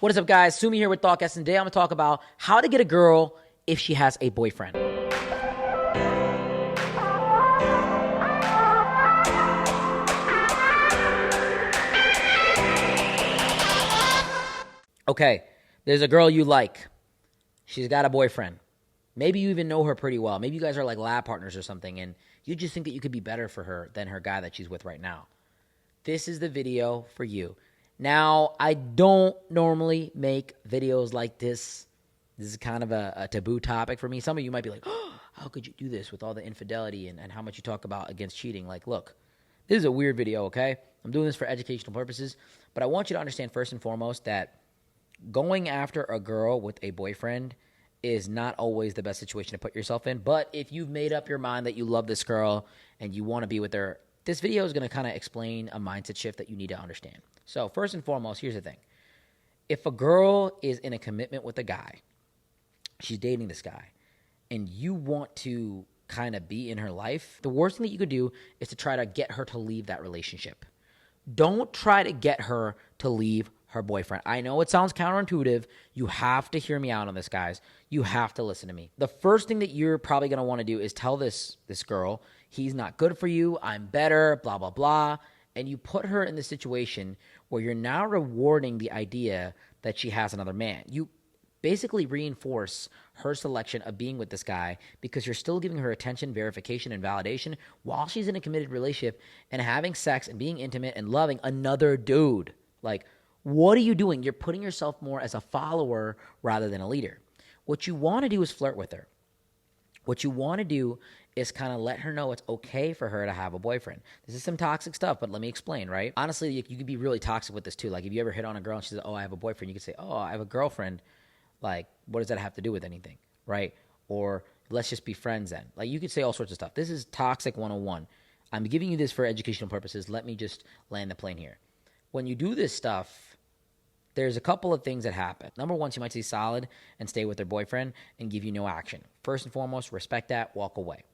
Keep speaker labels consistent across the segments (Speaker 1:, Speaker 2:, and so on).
Speaker 1: What is up, guys? Sumi here with ThoughtCast, and today I'm going to talk about how to get a girl if she has a boyfriend. Okay, there's a girl you like. She's got a boyfriend. Maybe you even know her pretty well. Maybe you guys are like lab partners or something, and you just think that you could be better for her than her guy that she's with right now. This is the video for you. Now, I don't normally make videos like this. This is kind of a taboo topic for me. Some of you might be like, oh, how could you do this with all the infidelity and how much you talk about against cheating? Like, look, this is a weird video, okay? I'm doing this for educational purposes, but I want you to understand first and foremost that going after a girl with a boyfriend is not always the best situation to put yourself in. But if you've made up your mind that you love this girl and you want to be with her, this video is going to kind of explain a mindset shift that you need to understand. So first and foremost, here's the thing. If a girl is in a commitment with a guy, she's dating this guy, and you want to kind of be in her life, the worst thing that you could do is to try to get her to leave that relationship. Don't try to get her to leave her boyfriend. I know it sounds counterintuitive. You have to hear me out on this, guys. You have to listen to me. The first thing that you're probably going to want to do is tell this girl, he's not good for you, I'm better, blah, blah, blah. And you put her in the situation where you're now rewarding the idea that she has another man. You basically reinforce her selection of being with this guy because you're still giving her attention, verification, and validation while she's in a committed relationship and having sex and being intimate and loving another dude. Like, what are you doing? You're putting yourself more as a follower rather than a leader. What you want to do is flirt with her. What you want to do is kind of let her know it's okay for her to have a boyfriend. This is some toxic stuff, but let me explain, right? Honestly, you could be really toxic with this too. Like if you ever hit on a girl and she says, oh, I have a boyfriend, you could say, oh, I have a girlfriend. Like, what does that have to do with anything, right? Or let's just be friends then. Like you could say all sorts of stuff. This is toxic 101. I'm giving you this for educational purposes. Let me just land the plane here. When you do this stuff, there's a couple of things that happen. Number one, she might stay solid and stay with her boyfriend and give you no action. First and foremost, respect that, walk away,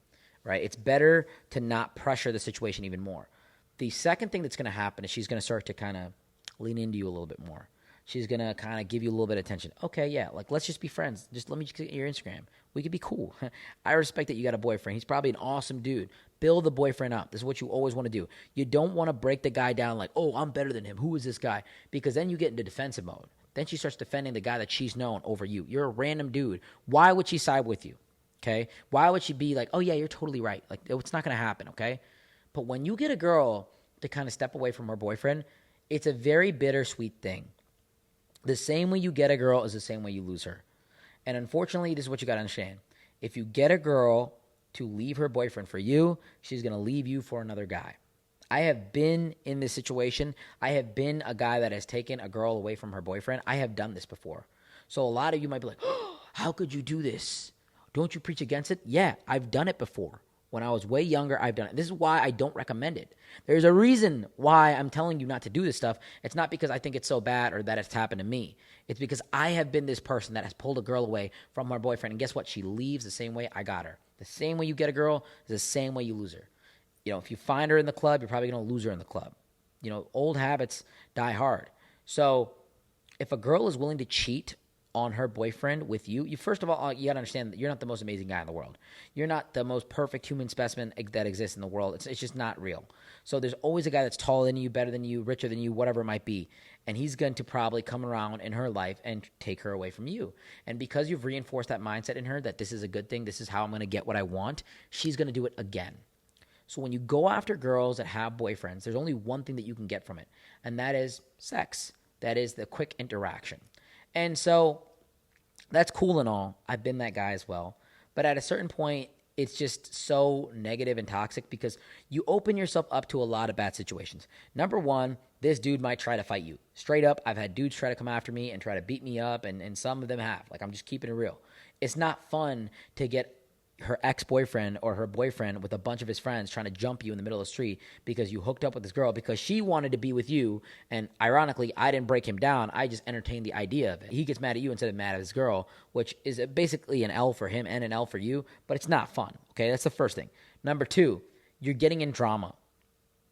Speaker 1: right? It's better to not pressure the situation even more. The second thing that's going to happen is she's going to start to kind of lean into you a little bit more. She's going to kind of give you a little bit of attention. Okay, yeah, like let's just be friends. Just let me just get your Instagram. We could be cool. I respect that you got a boyfriend. He's probably an awesome dude. Build the boyfriend up. This is what you always want to do. You don't want to break the guy down like, oh, I'm better than him. Who is this guy? Because then you get into defensive mode. Then she starts defending the guy that she's known over you. You're a random dude. Why would she side with you? Okay? Why would she be like, oh, yeah, you're totally right. Like, it's not going to happen, okay? But when you get a girl to kind of step away from her boyfriend, it's a very bittersweet thing. The same way you get a girl is the same way you lose her. And unfortunately, this is what you got to understand. If you get a girl to leave her boyfriend for you, she's going to leave you for another guy. I have been in this situation. I have been a guy that has taken a girl away from her boyfriend. I have done this before. So a lot of you might be like, oh, how could you do this? Don't you preach against it? Yeah, I've done it before. When I was way younger, I've done it. This is why I don't recommend it. There's a reason why I'm telling you not to do this stuff. It's not because I think it's so bad or that it's happened to me. It's because I have been this person that has pulled a girl away from her boyfriend. And guess what? She leaves the same way I got her. The same way you get a girl is the same way you lose her. You know, if you find her in the club, you're probably going to lose her in the club. You know, old habits die hard. So if a girl is willing to cheat on her boyfriend with you, first of all, you got to understand that you're not the most amazing guy in the world. You're not the most perfect human specimen that exists in the world. It's just not real. So there's always a guy that's taller than you, better than you, richer than you, whatever it might be. And he's going to probably come around in her life and take her away from you. And because you've reinforced that mindset in her that this is a good thing, this is how I'm going to get what I want, she's going to do it again. So when you go after girls that have boyfriends, there's only one thing that you can get from it, and that is sex. That is the quick interaction. And so that's cool and all. I've been that guy as well. But at a certain point, it's just so negative and toxic because you open yourself up to a lot of bad situations. Number one, this dude might try to fight you. Straight up, I've had dudes try to come after me and try to beat me up, and some of them have. Like, I'm just keeping it real. It's not fun to get her ex-boyfriend or her boyfriend with a bunch of his friends trying to jump you in the middle of the street because you hooked up with this girl because she wanted to be with you. And ironically, I didn't break him down. I just entertained the idea of it. He gets mad at you instead of mad at his girl, which is basically an L for him and an L for you, but it's not fun. Okay, that's the first thing. Number two, you're getting in drama.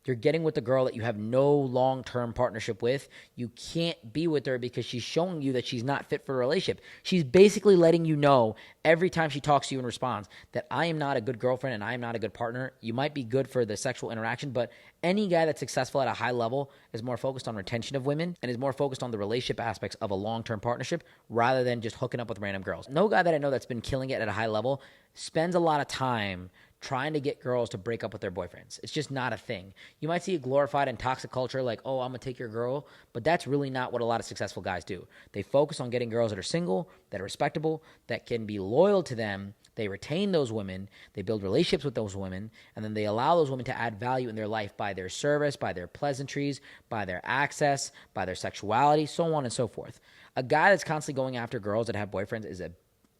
Speaker 1: You're getting with the girl that you have no long-term partnership with. You can't be with her because she's showing you that she's not fit for a relationship. She's basically letting you know every time she talks to you and responds that I am not a good girlfriend and I am not a good partner. You might be good for the sexual interaction, but any guy that's successful at a high level is more focused on retention of women and is more focused on the relationship aspects of a long-term partnership rather than just hooking up with random girls. No guy that I know that's been killing it at a high level spends a lot of time trying to get girls to break up with their boyfriends. It's just not a thing. You might see it glorified in toxic culture like, oh, I'm going to take your girl, but that's really not what a lot of successful guys do. They focus on getting girls that are single, that are respectable, that can be loyal to them. They retain those women, they build relationships with those women, and then they allow those women to add value in their life by their service, by their pleasantries, by their access, by their sexuality, so on and so forth. A guy that's constantly going after girls that have boyfriends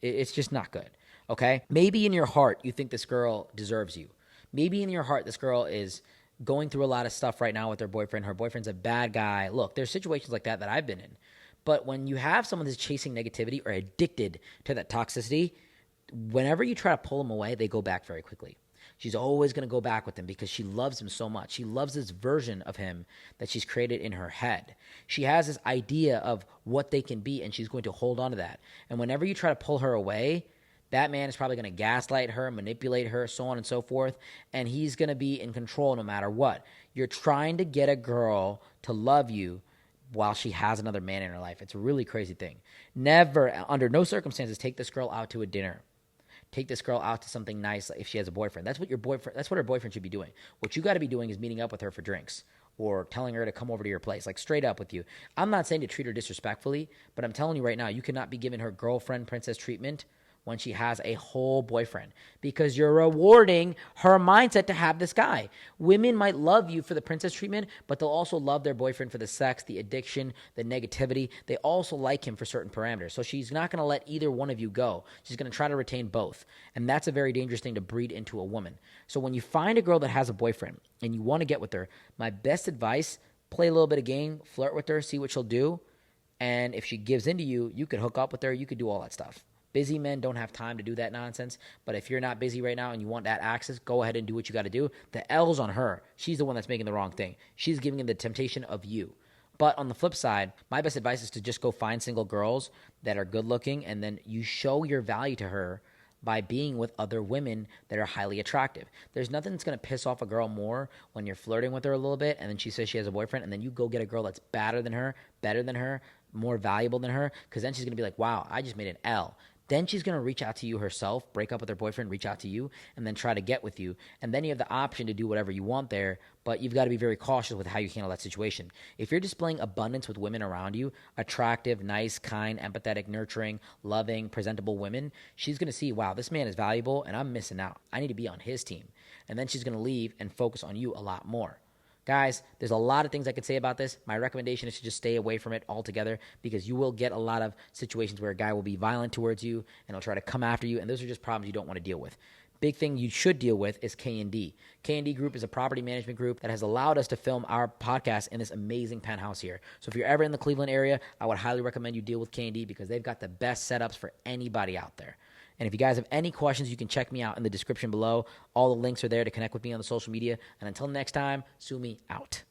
Speaker 1: it's just not good. Okay? Maybe in your heart, you think this girl deserves you. Maybe in your heart, this girl is going through a lot of stuff right now with her boyfriend. Her boyfriend's a bad guy. Look, there's situations like that I've been in. But when you have someone that's chasing negativity or addicted to that toxicity, whenever you try to pull them away, they go back very quickly. She's always going to go back with him because she loves him so much. She loves this version of him that she's created in her head. She has this idea of what they can be, and she's going to hold on to that. And whenever you try to pull her away, that man is probably going to gaslight her, manipulate her, so on and so forth, and he's going to be in control no matter what. You're trying to get a girl to love you while she has another man in her life. It's a really crazy thing. Never, under no circumstances, take this girl out to a dinner. Take this girl out to something nice if she has a boyfriend. That's what her boyfriend should be doing. What you got to be doing is meeting up with her for drinks or telling her to come over to your place, like straight up with you. I'm not saying to treat her disrespectfully, but I'm telling you right now, you cannot be giving her girlfriend princess treatment when she has a whole boyfriend because you're rewarding her mindset to have this guy. Women might love you for the princess treatment, but they'll also love their boyfriend for the sex, the addiction, the negativity. They also like him for certain parameters. So she's not going to let either one of you go. She's going to try to retain both. And that's a very dangerous thing to breed into a woman. So when you find a girl that has a boyfriend and you want to get with her, my best advice, play a little bit of game, flirt with her, see what she'll do. And if she gives into you, you could hook up with her. You could do all that stuff. Busy men don't have time to do that nonsense. But if you're not busy right now and you want that access, go ahead and do what you got to do. The L's on her. She's the one that's making the wrong thing. She's giving in the temptation of you. But on the flip side, my best advice is to just go find single girls that are good looking, and then you show your value to her by being with other women that are highly attractive. There's nothing that's going to piss off a girl more when you're flirting with her a little bit and then she says she has a boyfriend and then you go get a girl that's better than her, more valuable than her, because then she's going to be like, wow, I just made an L. Then she's going to reach out to you herself, break up with her boyfriend, reach out to you, and then try to get with you. And then you have the option to do whatever you want there, but you've got to be very cautious with how you handle that situation. If you're displaying abundance with women around you, attractive, nice, kind, empathetic, nurturing, loving, presentable women, she's going to see, wow, this man is valuable and I'm missing out. I need to be on his team. And then she's going to leave and focus on you a lot more. Guys, there's a lot of things I could say about this. My recommendation is to just stay away from it altogether because you will get a lot of situations where a guy will be violent towards you and he'll try to come after you, and those are just problems you don't want to deal with. Big thing you should deal with is K&D. K&D Group is a property management group that has allowed us to film our podcast in this amazing penthouse here. So if you're ever in the Cleveland area, I would highly recommend you deal with K&D because they've got the best setups for anybody out there. And if you guys have any questions, you can check me out in the description below. All the links are there to connect with me on the social media. And until next time, Sumi out.